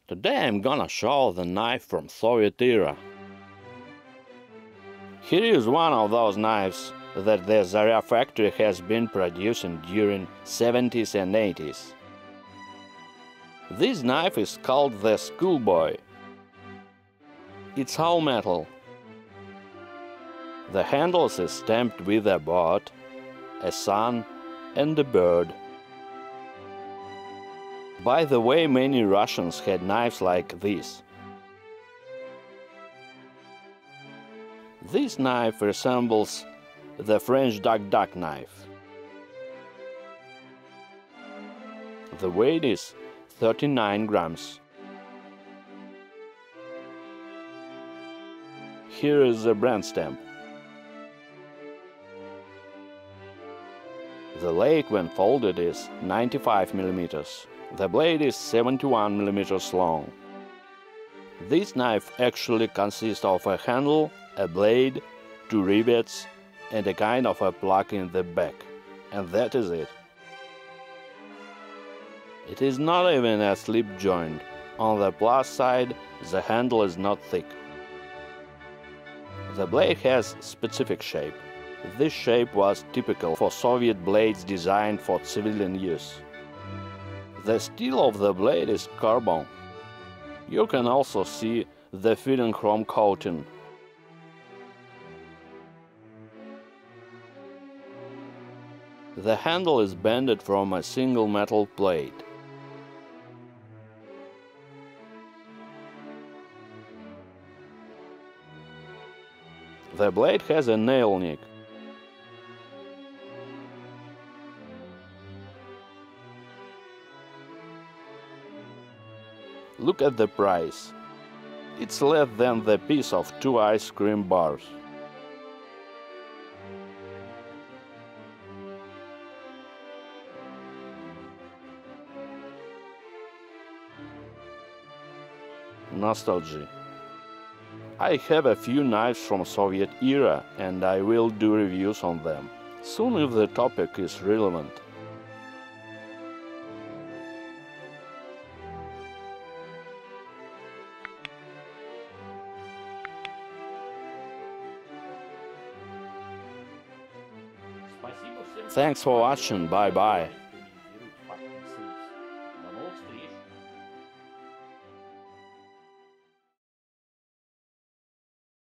Today I'm gonna show the knife from Soviet era. Here is one of those knives that the Zarya factory has been producing during 70s and 80s. This knife is called the Schoolboy. It's all metal. The handles is stamped with a boat, a sun and a bird. By the way, many Russians had knives like this. This knife resembles the French duck knife. The weight is 39 grams. Here is the brand stamp. The leg when folded is 95 mm. The blade is 71 mm long. This knife actually consists of a handle, a blade, 2 rivets, and a kind of a plug in the back. And that is it. It is not even a slip joint. On the plus side, the handle is not thick. The blade has specific shape. This shape was typical for Soviet blades designed for civilian use. The steel of the blade is carbon. You can also see the fitting chrome coating. The handle is bended from a single metal plate. The blade has a nail nick. Look at the price. It's less than the piece of 2 ice cream bars. Nostalgia. I have a few knives from Soviet era and I will do reviews on them, soon if the topic is relevant. Thanks for watching, bye bye.